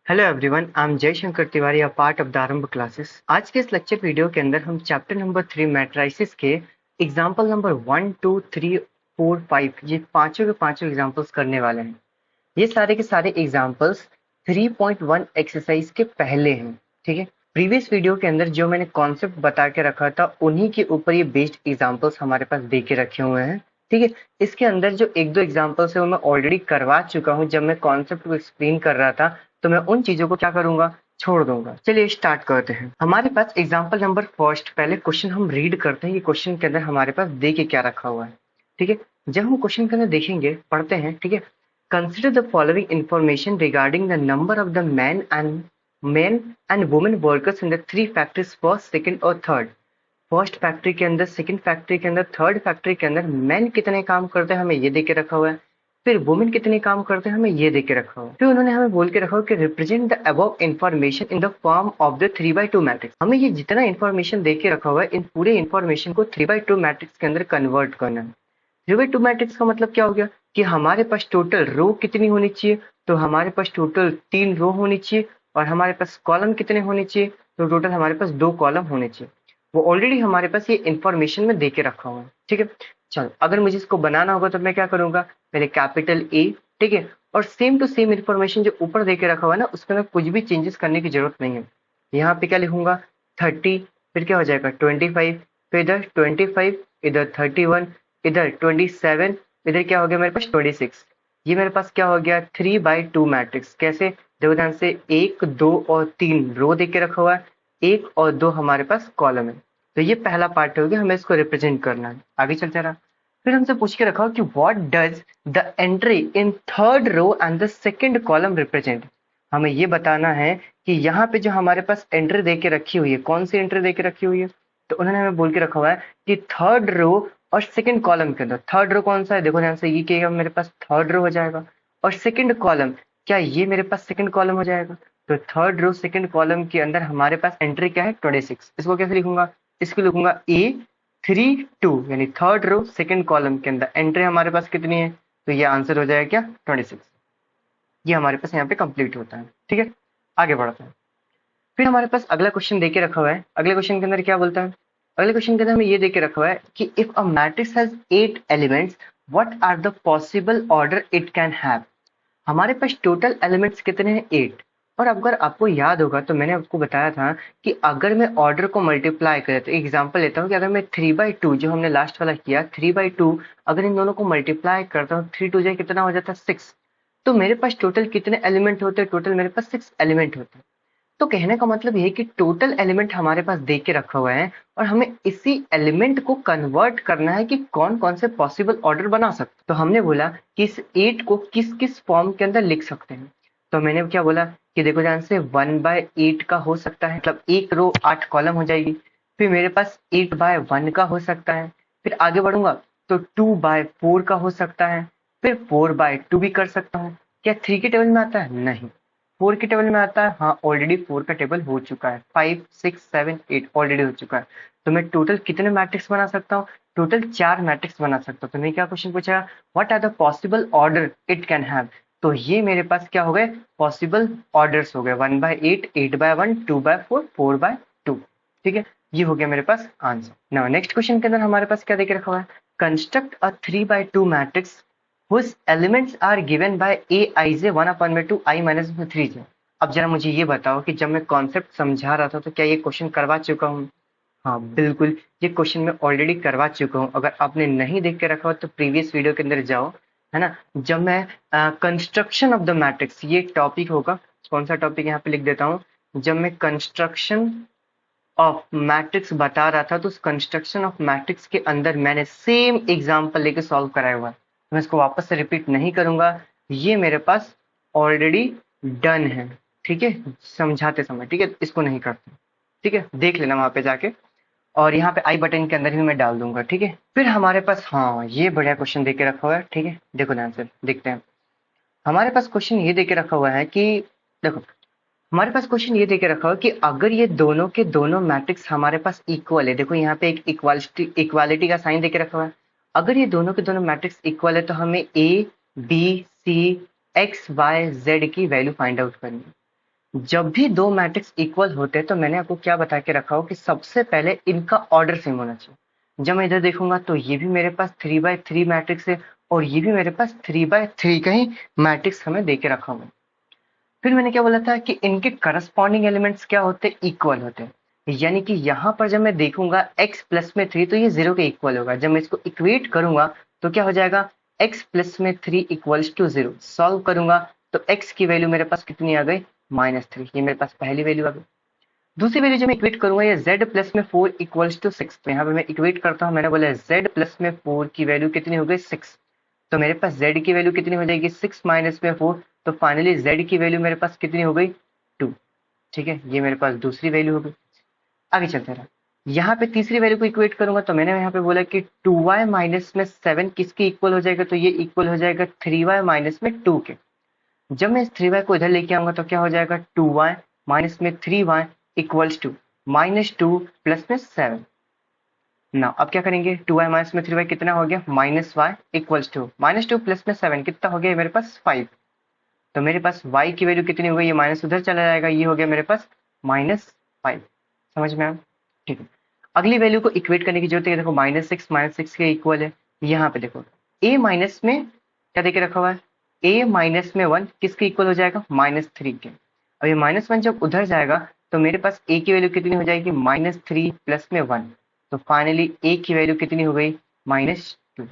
Hello everyone, I am Jaishankar Tiwari, a part of the आरंभ classes. आज के इस लेक्चर वीडियो के अंदर हम चैप्टर नंबर 3 मैट्रिसेस के एग्जांपल नंबर 1, 2, 3, 4, 5 ये पांचों के पांचों एग्जांपल्स करने वाले हैं। ये सारे के सारे एग्जांपल्स 3.1 एक्सरसाइज के पहले हैं। ठीक है, प्रीवियस वीडियो के अंदर जो मैंने कॉन्सेप्ट बता के रखा था उन्हीं के ऊपर ये बेस्ड एग्जांपल्स हमारे पास दे के रखे हुए हैं। ठीक है, इसके अंदर जो एक दो एग्जांपल्स है वो मैं ऑलरेडी करवा चुका हूँ। जब मैं कॉन्सेप्ट को एक्सप्लेन कर रहा था तो मैं उन चीजों को क्या करूंगा, छोड़ दूंगा। चलिए स्टार्ट करते हैं। हमारे पास एग्जांपल नंबर फर्स्ट, पहले क्वेश्चन हम रीड करते हैं। ये क्वेश्चन के अंदर हमारे पास दे के क्या रखा हुआ है। ठीक है, जब हम क्वेश्चन के अंदर देखेंगे, पढ़ते हैं। ठीक है, consider the following information regarding the number of the men and women workers in the three factories, first, second और third। फर्स्ट फैक्ट्री के अंदर, सेकंड फैक्ट्री के अंदर, थर्ड फैक्ट्री के अंदर मैन कितने काम करते हैं हमें ये दे के रखा हुआ है। फिर वुमेन कितने काम करते हैं हमें ये दे के रखा हुआ है। फिर उन्होंने हमें बोल के रखा हुआ कि represent the above information in the form of the 3/2 matrix. हमें ये जितना इंफॉर्मेशन दे के रखा हुआ है इन पूरे इंफॉर्मेशन को 3/2 मैट्रिक्स के अंदर कन्वर्ट करना है। 3/2 मैट्रिक्स का मतलब क्या हो गया कि हमारे पास टोटल रो कितनी होनी चाहिए, तो हमारे पास टोटल 3 रो होनी चाहिए। और हमारे पास कॉलम कितने होने चाहिए, तो टोटल हमारे पास 2 कॉलम होने चाहिए। वो ऑलरेडी हमारे पास ये इंफॉर्मेशन में दे के रखा हुआ है। ठीक है, चलो अगर मुझे इसको बनाना होगा तो मैं क्या करूंगा, पहले कैपिटल ए। ठीक है, और सेम टू सेम इंफॉर्मेशन जो ऊपर दे के रखा हुआ है ना, उसके अंदर कुछ भी चेंजेस करने की जरूरत नहीं है। यहाँ पे क्या लिखूंगा, 30, फिर क्या हो जाएगा 25, फिर इधर 25, इधर 31, इधर 27, इधर क्या हो गया मेरे पास 26। ये मेरे पास क्या हो गया 3/2 मैट्रिक्स। कैसे, देखो ध्यान से, 1, 2 और 3 रो दे के रखा हुआ है, 1 और 2 हमारे पास कॉलम है। तो ये पहला पार्ट हो गया, हमें इसको रिप्रेजेंट करना है। आगे चलते रहा। फिर हमसे पूछ के रखा हो कि what does the entry in third row and the second column represent. हमें ये बताना है कि यहाँ पे जो हमारे पास एंट्री दे के रखी हुई है, कौन सी एंट्री दे के रखी हुई है, तो उन्होंने हमें बोल के रखा हुआ है कि थर्ड रो और सेकंड कॉलम के अंदर। थर्ड रो कौन सा है, देखो ध्यान से, ये क्या मेरे पास थर्ड रो हो जाएगा। और सेकंड कॉलम, क्या ये मेरे पास सेकंड कॉलम हो जाएगा। तो थर्ड रो सेकंड कॉलम के अंदर हमारे पास एंट्री क्या है 26। इसको कैसे लिखूंगा, इसको लिखूंगा A32, यानी थर्ड रो सेकंड कॉलम के अंदर एंट्री हमारे पास कितनी है, तो ये आंसर हो जाएगा क्या 26। ये हमारे पास यहाँ पे कंप्लीट होता है। ठीक है, आगे बढ़ते हैं। फिर हमारे पास अगला क्वेश्चन देके रखा हुआ है। अगले क्वेश्चन के अंदर क्या बोलता है, अगले क्वेश्चन के अंदर हमें ये देके रखा हुआ है कि if a matrix has 8 elements, what are the possible order it can have. हमारे पास टोटल एलिमेंट्स कितने हैं 8। और अगर आपको याद होगा तो मैंने आपको बताया था कि अगर मैं ऑर्डर को मल्टीप्लाई करें, तो एग्जांपल लेता हूँ कि अगर मैं 3/2 जो हमने लास्ट वाला किया 3/2, अगर इन दोनों को मल्टीप्लाई करता हूँ 3 2 जाए कितना हो जाता है 6। तो मेरे पास टोटल कितने एलिमेंट होते हैं, टोटल मेरे पास 6 एलिमेंट होते हैं। तो कहने का मतलब ये है कि टोटल एलिमेंट हमारे पास दे के रखा हुआ है और हमें इसी एलिमेंट को कन्वर्ट करना है कि कौन कौन से पॉसिबल ऑर्डर बना सकते। तो हमने बोला कि इस 8 को किस किस फॉर्म के अंदर लिख सकते हैं। तो मैंने क्या बोला कि देखो ध्यान से, 1/8 का हो सकता है, मतलब एक रो 8 कॉलम हो जाएगी। फिर मेरे पास 8/1 का हो सकता है। फिर आगे बढ़ूंगा तो 2/4 का हो सकता है। फिर 4/2 भी कर सकता हूँ। क्या 3 के टेबल में आता है, नहीं। 4 के टेबल में आता है, हाँ ऑलरेडी 4 का टेबल हो चुका है। 5, 6, 7, 8 ऑलरेडी हो चुका है। तो मैं टोटल कितने मैट्रिक्स बना सकता हूँ, टोटल 4 मैट्रिक्स बना सकता हूँ। तो मैं क्या क्वेश्चन पूछा, what are the possible order it can have. तो ये मेरे पास क्या हो गए, पॉसिबल ऑर्डर्स हो गए, 1/8, 8/1, 2/4, 4/2। ठीक है, ये हो गया मेरे पास आंसर। नाउ नेक्स्ट क्वेश्चन के अंदर हमारे पास क्या देके रखा हुआ है, construct a 3/2 matrix whose elements are given by aij 1/2 I minus 3j। अब जरा मुझे ये बताओ कि जब मैं कॉन्सेप्ट समझा रहा था तो क्या ये क्वेश्चन करवा चुका हूँ। हाँ बिल्कुल, ये क्वेश्चन मैं ऑलरेडी करवा चुका हूँ। अगर आपने नहीं देख के रखा हो तो प्रीवियस वीडियो के अंदर जाओ, है ना। जब मैं कंस्ट्रक्शन ऑफ द मैट्रिक्स, ये टॉपिक होगा, कौन सा टॉपिक यहाँ पे लिख देता हूँ। जब मैं कंस्ट्रक्शन ऑफ मैट्रिक्स बता रहा था तो उस कंस्ट्रक्शन ऑफ मैट्रिक्स के अंदर मैंने सेम एग्जांपल लेके सॉल्व कराया हुआ है। मैं इसको वापस से रिपीट नहीं करूंगा, ये मेरे पास ऑलरेडी डन है। ठीक है, समझाते समय, ठीक है, इसको नहीं करते। ठीक है, देख लेना वहां पे जाके, और यहाँ पे आई बटन के अंदर भी मैं डाल दूंगा। ठीक है, फिर हमारे पास, हाँ ये बढ़िया क्वेश्चन देके रखा हुआ है। ठीक है, देखो ध्यान से देखते हैं। हमारे पास क्वेश्चन ये देके रखा हुआ है कि, देखो हमारे पास क्वेश्चन ये देके रखा हुआ है कि अगर ये दोनों के दोनों मैट्रिक्स हमारे पास इक्वल है, देखो यहाँ पे एक इक्वालिटी का साइन देके रखा हुआ है। अगर ये दोनों के दोनों मैट्रिक्स इक्वल है तो हमें a b c x y z की वैल्यू फाइंड आउट करनी है। जब भी दो मैट्रिक्स इक्वल होते हैं तो मैंने आपको क्या बता के रखा हो कि सबसे पहले इनका ऑर्डर सेम होना चाहिए। जब मैं इधर देखूंगा तो ये भी मेरे पास 3 by 3 मैट्रिक्स है और ये भी मेरे पास 3 by 3 का ही मैट्रिक्स हमें दे के रखा हुआ है। फिर मैंने क्या बोला था कि इनके करस्पॉन्डिंग एलिमेंट्स क्या होते हैं, इक्वल होते हैं। यानी कि यहाँ पर जब मैं देखूंगा x प्लस में 3 तो ये 0 के इक्वल होगा। जब मैं इसको इक्वेट करूंगा तो क्या हो जाएगा, x प्लस में 3 इक्वल्स टू 0। सॉल्व करूंगा तो x की वैल्यू मेरे पास कितनी आ गई, -3। ये मेरे पास पहली वैल्यू आ गई। दूसरी वैल्यू जब मैं इक्वेट करूंगा ये z प्लस में 4 इक्वल्स टू 6। तो यहाँ पे मैं इक्वेट करता हूँ, मैंने बोला z प्लस में 4 की वैल्यू कितनी हो गई, 6। तो मेरे पास z की वैल्यू कितनी हो जाएगी, 6 माइनस में 4। तो फाइनली z की वैल्यू मेरे पास कितनी हो गई, 2। ठीक है, ये मेरे पास दूसरी वैल्यू हो गई। आगे चलते रहा, यहाँ पे तीसरी वैल्यू को इक्वेट करूंगा तो मैंने यहाँ पे बोला कि 2y माइनस में 7 किसके इक्वल हो जाएगा, तो ये इक्वल हो जाएगा 3y माइनस में 2 के। जब मैं इस 3y को इधर लेके आऊंगा तो क्या हो जाएगा, 2y माइनस में 3y इक्वल्स टू -2 प्लस में 7। ना अब क्या करेंगे, 2y माइनस में 3y कितना हो गया, -y इक्वल्स टू -2 प्लस में 7 कितना हो गया मेरे पास 5। तो मेरे पास y की वैल्यू कितनी हो गई, ये माइनस उधर चला जाएगा, ये हो गया मेरे पास -5। समझ में आया, ठीक है। अगली वैल्यू को इक्वेट करने की जरूरत है, देखो -6 के इक्वल है। यहाँ पे देखो a माइनस में क्या देके रखा हुआ है, a माइनस में 1 किसके इक्वल हो जाएगा, -3 के। अब ये -1 जब उधर जाएगा तो मेरे पास a की वैल्यू कितनी हो जाएगी, -3 प्लस में 1। तो फाइनली a की वैल्यू कितनी हो गई, -2।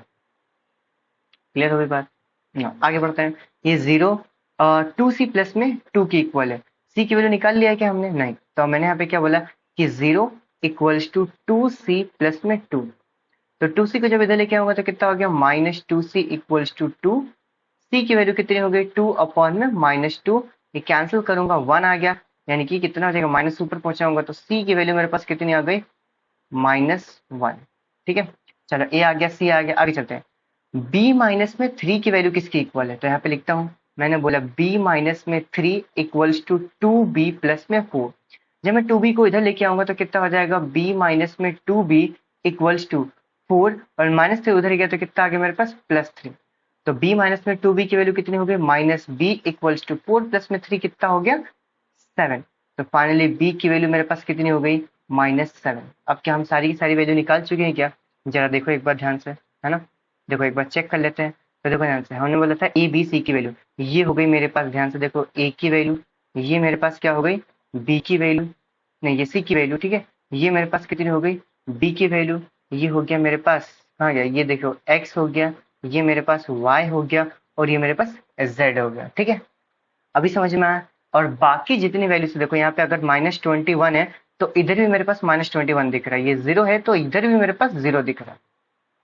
क्लियर हो गई बात ना, आगे बढ़ते हैं। ये 0 2c प्लस में 2 की इक्वल है। c की वैल्यू निकाल लिया है क्या हमने, नहीं। तो मैंने यहाँ पे क्या बोला कि 0 इक्वल्स टू 2c प्लस में 2। तो 2c को जब इधर लेके आऊंगा तो कितना हो गया, -2c इक्वल्स टू 2। c की वैल्यू कितनी हो गई, 2 अपॉन में -2। ये कैंसिल करूंगा 1 आ गया, यानी कि कितना हो जाएगा, माइनस ऊपर पहुंचाऊंगा तो c की वैल्यू मेरे पास कितनी आ गई, -1। ठीक है, चलो a आ गया, c आ गया, आगे चलते हैं। b माइनस में 3 की वैल्यू किसकी इक्वल है, तो यहाँ पे लिखता हूँ, मैंने बोला b माइनस में 3 इक्वल्स टू 2b प्लस में 4। जब मैं 2b को इधर लेके आऊंगा तो कितना हो जाएगा, b माइनस में 2b इक्वल्स टू 4 और -3 उधर गया तो कितना आ गया मेरे पास, +3। तो b माइनस में 2b की वैल्यू कितनी हो गई, -b इक्वल्स टू 4 प्लस में 3 कितना हो गया, 7। तो फाइनली b की वैल्यू मेरे पास कितनी हो गई, -7। अब क्या हम सारी की सारी वैल्यू निकाल चुके हैं क्या, जरा देखो एक बार ध्यान से, है ना। देखो एक बार चेक कर लेते हैं। तो देखो ध्यान से, हमने बोला था ए बी सी की वैल्यू, ये हो गई मेरे पास, ध्यान से देखो, ए की वैल्यू, ये मेरे पास क्या हो गई, बी की वैल्यू, नहीं ये सी की वैल्यू, ठीक है। ये मेरे पास कितनी हो गई, बी की वैल्यू, ये हो गया मेरे पास, हाँ गया, ये देखो एक्स हो गया, ये मेरे पास वाई हो गया और ये मेरे पास जेड हो गया। ठीक है, अभी समझ में आया। और बाकी जितनी वैल्यूज देखो, यहाँ पे अगर -21 है तो इधर भी मेरे पास -21 दिख रहा है, ये 0 है तो इधर भी मेरे पास 0 दिख रहा है।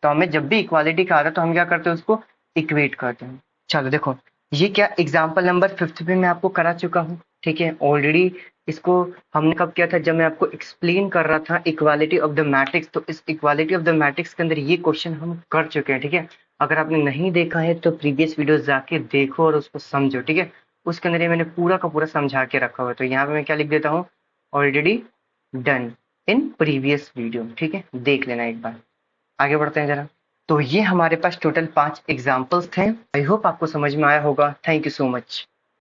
तो हमें जब भी इक्वालिटी का आता है तो हम क्या करते हैं, उसको इक्वेट करते हैं। चलो देखो, ये क्या एग्जाम्पल नंबर 5 भी मैं आपको करा चुका हूँ। ठीक है, ऑलरेडी इसको हमने कब किया था, जब मैं आपको एक्सप्लेन कर रहा था इक्वालिटी ऑफ द मैट्रिक्स। तो इस इक्वालिटी ऑफ द मैट्रिक्स के अंदर ये क्वेश्चन हम कर चुके हैं। ठीक है, अगर आपने नहीं देखा है तो प्रीवियस वीडियो जाके देखो और उसको समझो। ठीक है, उसके अंदर ये मैंने पूरा का पूरा समझा के रखा हुआ है। तो यहाँ पे मैं क्या लिख देता हूँ, already done in previous video. ठीक है, देख लेना एक बार। आगे बढ़ते हैं जरा। तो ये हमारे पास टोटल 5 एग्जाम्पल्स थे। आई होप आपको समझ में आया होगा। Thank you so much.